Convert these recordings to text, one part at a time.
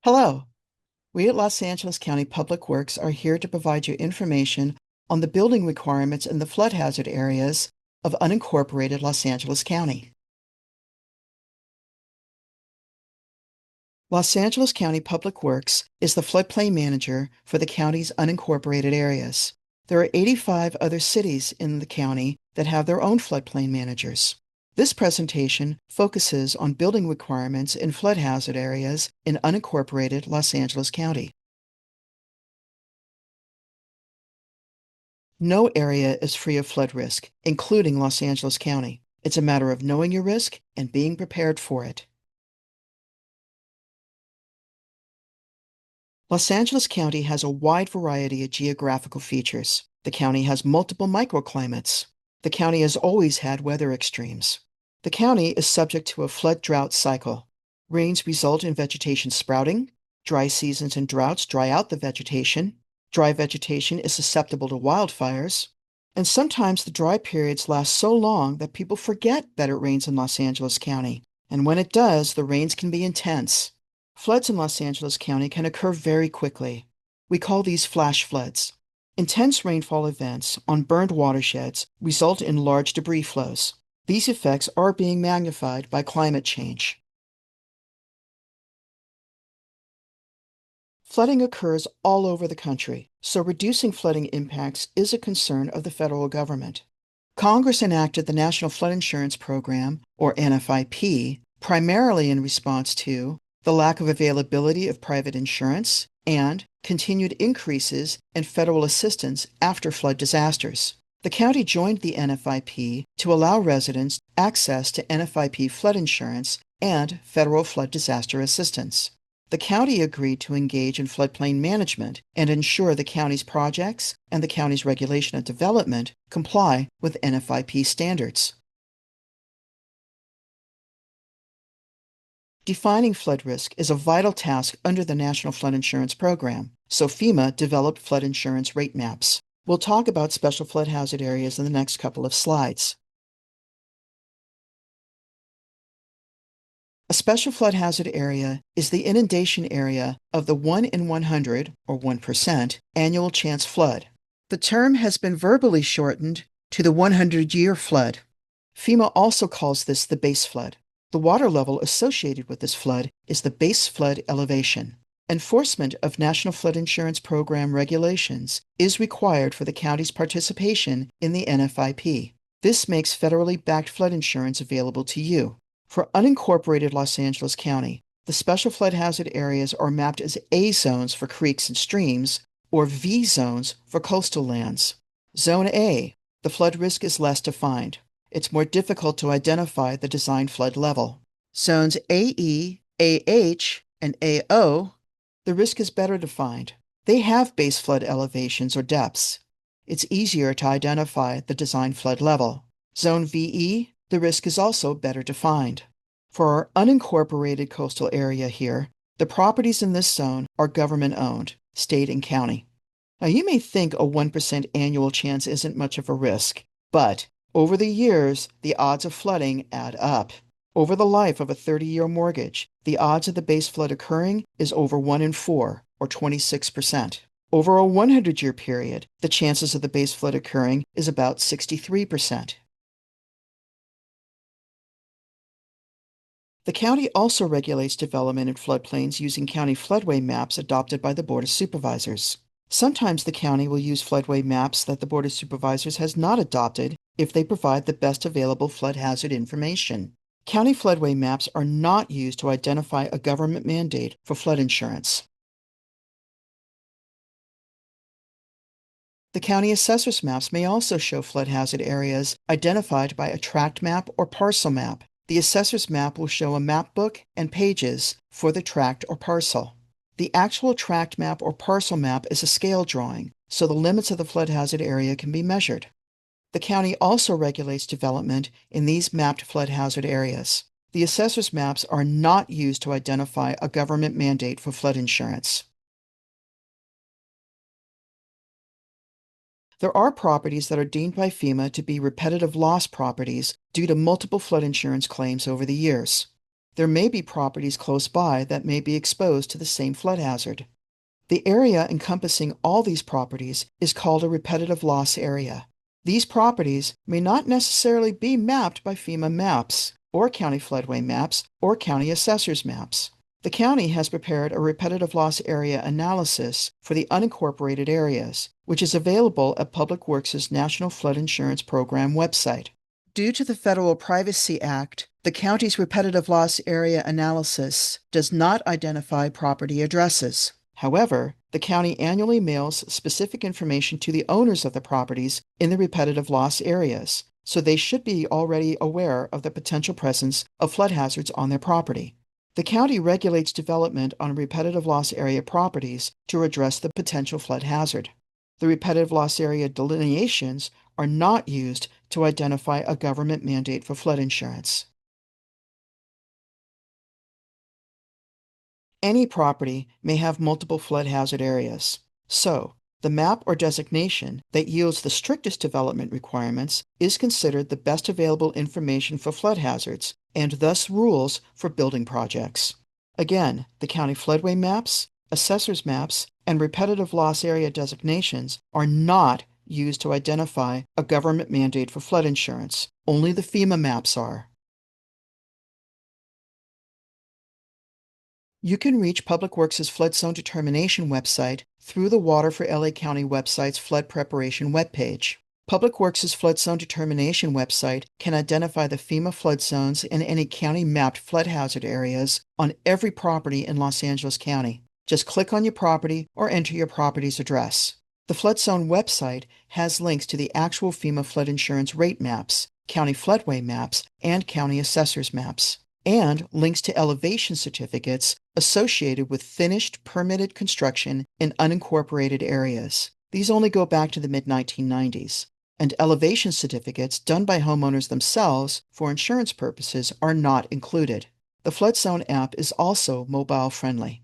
Hello, we at Los Angeles County Public Works are here to provide you information on the building requirements in the flood hazard areas of unincorporated Los Angeles County. Los Angeles County Public Works is the floodplain manager for the county's unincorporated areas. There are 85 other cities in the county that have their own floodplain managers. This presentation focuses on building requirements in flood hazard areas in unincorporated Los Angeles County. No area is free of flood risk, including Los Angeles County. It's a matter of knowing your risk and being prepared for it. Los Angeles County has a wide variety of geographical features. The county has multiple microclimates. The county has always had weather extremes. The county is subject to a flood-drought cycle. Rains result in vegetation sprouting. Dry seasons and droughts dry out the vegetation. Dry vegetation is susceptible to wildfires. And sometimes the dry periods last so long that people forget that it rains in Los Angeles County. And when it does, the rains can be intense. Floods in Los Angeles County can occur very quickly. We call these flash floods. Intense rainfall events on burned watersheds result in large debris flows. These effects are being magnified by climate change. Flooding occurs all over the country, so reducing flooding impacts is a concern of the federal government. Congress enacted the National Flood Insurance Program, or NFIP, primarily in response to the lack of availability of private insurance and continued increases in federal assistance after flood disasters. The county joined the NFIP to allow residents access to NFIP flood insurance and federal flood disaster assistance. The county agreed to engage in floodplain management and ensure the county's projects and the county's regulation of development comply with NFIP standards. Defining flood risk is a vital task under the National Flood Insurance Program, so FEMA developed flood insurance rate maps. We'll talk about special flood hazard areas in the next couple of slides. A special flood hazard area is the inundation area of the 1 in 100, or 1%, annual chance flood. The term has been verbally shortened to the 100-year flood. FEMA also calls this the base flood. The water level associated with this flood is the base flood elevation. Enforcement of National Flood Insurance Program regulations is required for the county's participation in the NFIP. This makes federally backed flood insurance available to you. For unincorporated Los Angeles County, the special flood hazard areas are mapped as A zones for creeks and streams, or V zones for coastal lands. Zone A, the flood risk is less defined. It's more difficult to identify the design flood level. Zones AE, AH, and AO, the risk is better defined. They have base flood elevations or depths. It's easier to identify the design flood level. Zone VE, the risk is also better defined. For our unincorporated coastal area here, the properties in this zone are government-owned, state and county. Now, you may think a 1% annual chance isn't much of a risk, but over the years, the odds of flooding add up. Over the life of a 30-year mortgage, the odds of the base flood occurring is over 1 in 4, or 26%. Over a 100-year period, the chances of the base flood occurring is about 63%. The county also regulates development in floodplains using county floodway maps adopted by the Board of Supervisors. Sometimes the county will use floodway maps that the Board of Supervisors has not adopted if they provide the best available flood hazard information. County floodway maps are not used to identify a government mandate for flood insurance. The county assessor's maps may also show flood hazard areas identified by a tract map or parcel map. The assessor's map will show a map book and pages for the tract or parcel. The actual tract map or parcel map is a scale drawing, so the limits of the flood hazard area can be measured. The county also regulates development in these mapped flood hazard areas. The assessor's maps are not used to identify a government mandate for flood insurance. There are properties that are deemed by FEMA to be repetitive loss properties due to multiple flood insurance claims over the years. There may be properties close by that may be exposed to the same flood hazard. The area encompassing all these properties is called a repetitive loss area. These properties may not necessarily be mapped by FEMA maps, or county floodway maps, or county assessors maps. The county has prepared a repetitive loss area analysis for the unincorporated areas, which is available at Public Works' National Flood Insurance Program website. Due to the Federal Privacy Act, the county's repetitive loss area analysis does not identify property addresses. However, the county annually mails specific information to the owners of the properties in the repetitive loss areas, so they should be already aware of the potential presence of flood hazards on their property. The county regulates development on repetitive loss area properties to address the potential flood hazard. The repetitive loss area delineations are not used to identify a government mandate for flood insurance. Any property may have multiple flood hazard areas. So, the map or designation that yields the strictest development requirements is considered the best available information for flood hazards, and thus rules for building projects. Again, the county floodway maps, assessors maps, and repetitive loss area designations are not used to identify a government mandate for flood insurance. Only the FEMA maps are. You can reach Public Works' flood zone determination website through the Water for LA County website's flood preparation webpage. Public Works' flood zone determination website can identify the FEMA flood zones and any county-mapped flood hazard areas on every property in Los Angeles County. Just click on your property or enter your property's address. The flood zone website has links to the actual FEMA flood insurance rate maps, county floodway maps, and county assessors maps, and links to elevation certificates associated with finished permitted construction in unincorporated areas. These only go back to the mid-1990s, and elevation certificates done by homeowners themselves for insurance purposes are not included. The Flood Zone app is also mobile-friendly.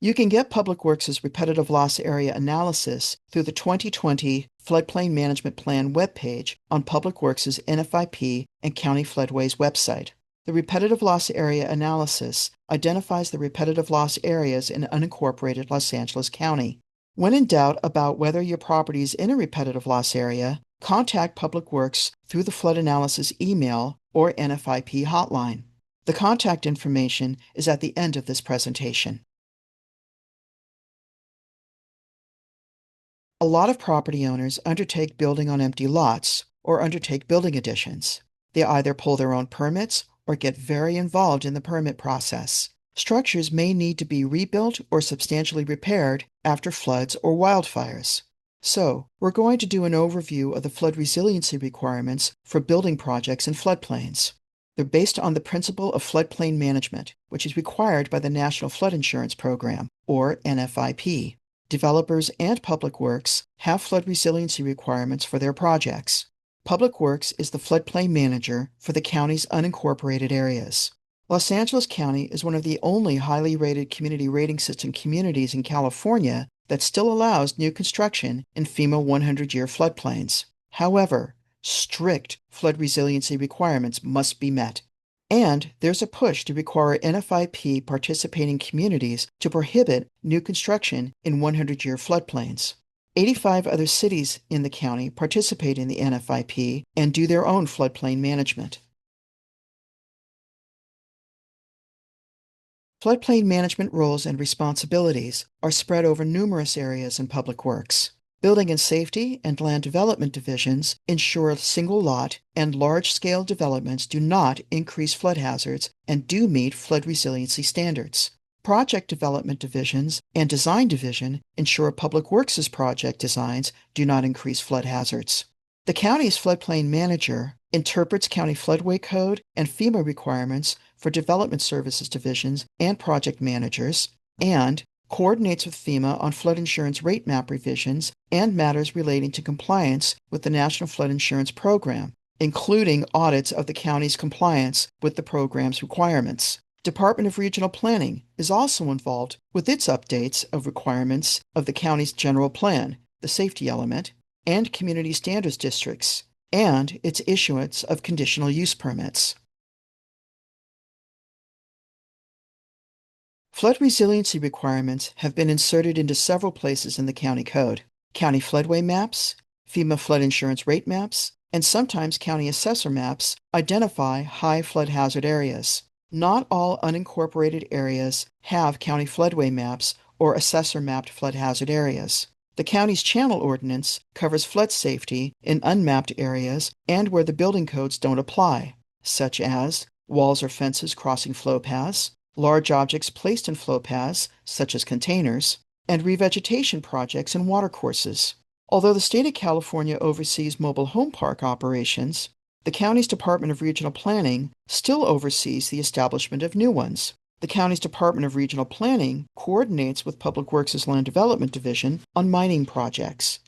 You can get Public Works' repetitive loss area analysis through the 2020 Floodplain Management Plan webpage on Public Works' NFIP and County Floodways website. The repetitive loss area analysis identifies the repetitive loss areas in unincorporated Los Angeles County. When in doubt about whether your property is in a repetitive loss area, contact Public Works through the flood analysis email or NFIP hotline. The contact information is at the end of this presentation. A lot of property owners undertake building on empty lots or undertake building additions. They either pull their own permits or get very involved in the permit process. Structures may need to be rebuilt or substantially repaired after floods or wildfires. So, we're going to do an overview of the flood resiliency requirements for building projects in floodplains. They're based on the principle of floodplain management, which is required by the National Flood Insurance Program, or NFIP. Developers and Public Works have flood resiliency requirements for their projects. Public Works is the floodplain manager for the county's unincorporated areas. Los Angeles County is one of the only highly rated community rating system communities in California that still allows new construction in FEMA 100-year floodplains. However, strict flood resiliency requirements must be met. And there's a push to require NFIP participating communities to prohibit new construction in 100-year floodplains. 85 other cities in the county participate in the NFIP and do their own floodplain management. Floodplain management roles and responsibilities are spread over numerous areas in Public Works. Building and Safety and Land Development divisions ensure single-lot and large-scale developments do not increase flood hazards and do meet flood resiliency standards. Project Development divisions and Design division ensure Public Works' project designs do not increase flood hazards. The county's floodplain manager interprets county floodway code and FEMA requirements for development services divisions and project managers, and coordinates with FEMA on flood insurance rate map revisions and matters relating to compliance with the National Flood Insurance Program, including audits of the county's compliance with the program's requirements. Department of Regional Planning is also involved with its updates of requirements of the county's general plan, the safety element, and community standards districts, and its issuance of conditional use permits. Flood resiliency requirements have been inserted into several places in the county code. County floodway maps, FEMA flood insurance rate maps, and sometimes county assessor maps identify high flood hazard areas. Not all unincorporated areas have county floodway maps or assessor mapped flood hazard areas. The county's channel ordinance covers flood safety in unmapped areas and where the building codes don't apply, such as walls or fences crossing flow paths, large objects placed in flow paths, such as containers, and revegetation projects and watercourses. Although the state of California oversees mobile home park operations, the county's Department of Regional Planning still oversees the establishment of new ones. The county's Department of Regional Planning coordinates with Public Works' Land Development Division on mining projects.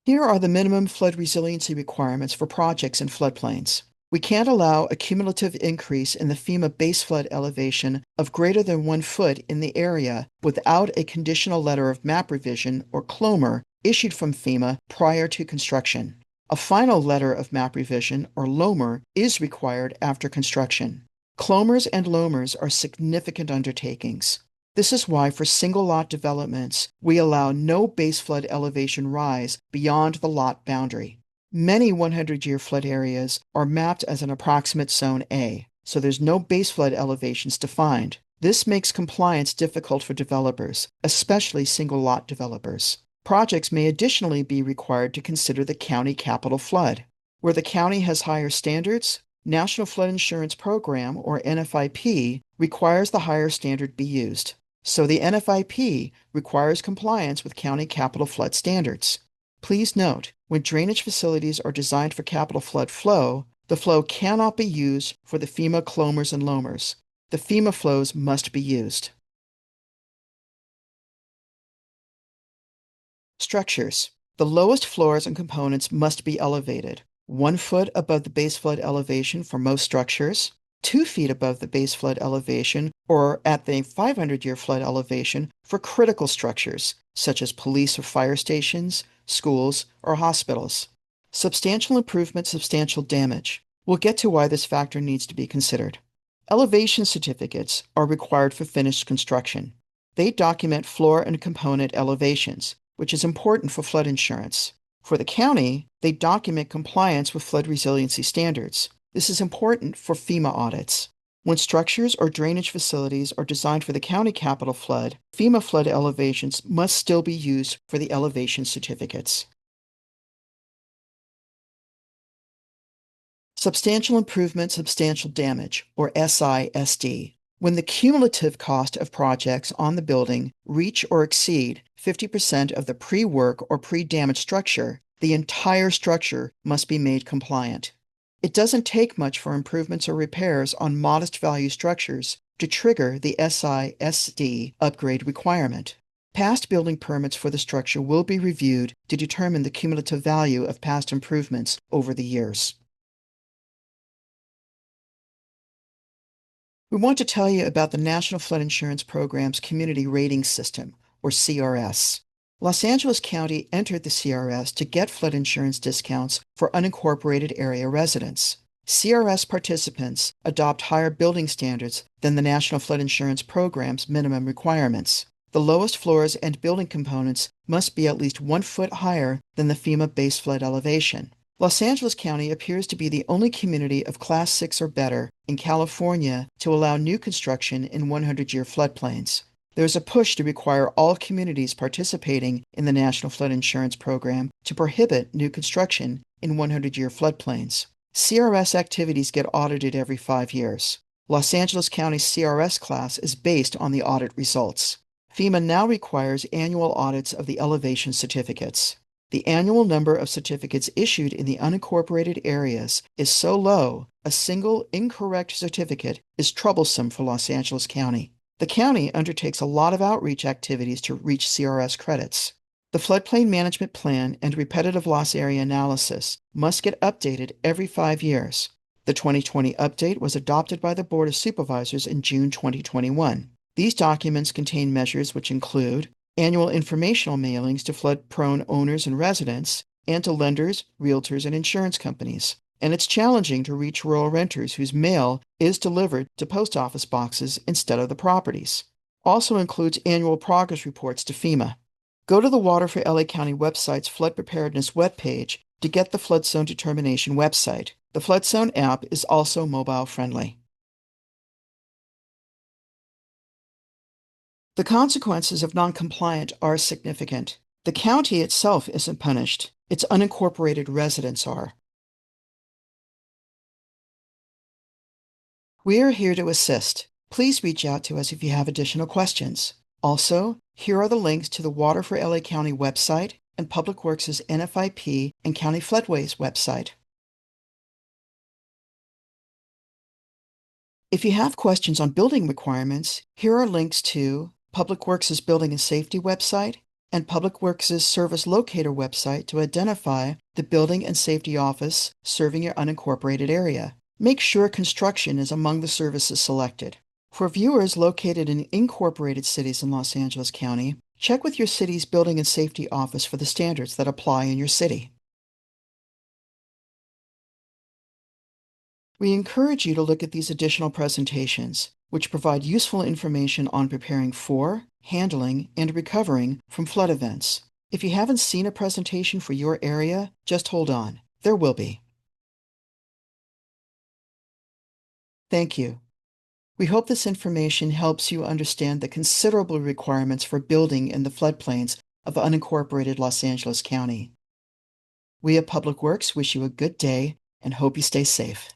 Here are the minimum flood resiliency requirements for projects in floodplains. We can't allow a cumulative increase in the FEMA base flood elevation of greater than 1 foot in the area without a conditional letter of map revision or CLOMR issued from FEMA prior to construction. A final letter of map revision or LOMR is required after construction. CLOMRs and LOMRs are significant undertakings. This is why for single lot developments, we allow no base flood elevation rise beyond the lot boundary. Many 100-year flood areas are mapped as an approximate zone A, so there's no base flood elevations defined. This makes compliance difficult for developers, especially single-lot developers. Projects may additionally be required to consider the county capital flood. Where the county has higher standards, National Flood Insurance Program, or NFIP, requires the higher standard be used. So the NFIP requires compliance with county capital flood standards. Please note, when drainage facilities are designed for capital flood flow, the flow cannot be used for the FEMA CLOMRs and LOMRs. The FEMA flows must be used. Structures. The lowest floors and components must be elevated 1 foot above the base flood elevation for most structures, 2 feet above the base flood elevation or at the 500-year flood elevation for critical structures, such as police or fire stations, schools, or hospitals. Substantial improvement, substantial damage. We'll get to why this factor needs to be considered. Elevation certificates are required for finished construction. They document floor and component elevations, which is important for flood insurance. For the county, they document compliance with flood resiliency standards. This is important for FEMA audits. When structures or drainage facilities are designed for the county capital flood, FEMA flood elevations must still be used for the elevation certificates. Substantial improvement, substantial damage, or SISD. When the cumulative cost of projects on the building reach or exceed 50% of the pre-work or pre-damaged structure, the entire structure must be made compliant. It doesn't take much for improvements or repairs on modest value structures to trigger the SISD upgrade requirement. Past building permits for the structure will be reviewed to determine the cumulative value of past improvements over the years. We want to tell you about the National Flood Insurance Program's Community Rating System, or CRS. Los Angeles County entered the CRS to get flood insurance discounts for unincorporated area residents. CRS participants adopt higher building standards than the National Flood Insurance Program's minimum requirements. The lowest floors and building components must be at least 1 foot higher than the FEMA base flood elevation. Los Angeles County appears to be the only community of Class 6 or better in California to allow new construction in 100-year floodplains. There is a push to require all communities participating in the National Flood Insurance Program to prohibit new construction in 100-year floodplains. CRS activities get audited every 5 years. Los Angeles County's CRS class is based on the audit results. FEMA now requires annual audits of the elevation certificates. The annual number of certificates issued in the unincorporated areas is so low, a single incorrect certificate is troublesome for Los Angeles County. The county undertakes a lot of outreach activities to reach CRS credits. The floodplain management plan and repetitive loss area analysis must get updated every 5 years. The 2020 update was adopted by the Board of Supervisors in June 2021. These documents contain measures which include annual informational mailings to flood-prone owners and residents, and to lenders, realtors, and insurance companies. And it's challenging to reach rural renters whose mail is delivered to post office boxes instead of the properties. Also includes annual progress reports to FEMA. Go to the Water for LA County website's flood preparedness webpage to get the flood zone determination website. The flood zone app is also mobile friendly. The consequences of noncompliance are significant. The county itself isn't punished. Its unincorporated residents are. We are here to assist. Please reach out to us if you have additional questions. Also, here are the links to the Water for LA County website and Public Works' NFIP and County Floodways website. If you have questions on building requirements, here are links to Public Works' Building and Safety website and Public Works' Service Locator website to identify the building and safety office serving your unincorporated area. Make sure construction is among the services selected. For viewers located in incorporated cities in Los Angeles County, check with your city's building and safety office for the standards that apply in your city. We encourage you to look at these additional presentations, which provide useful information on preparing for, handling, and recovering from flood events. If you haven't seen a presentation for your area, just hold on. There will be. Thank you. We hope this information helps you understand the considerable requirements for building in the floodplains of unincorporated Los Angeles County. We at Public Works wish you a good day and hope you stay safe.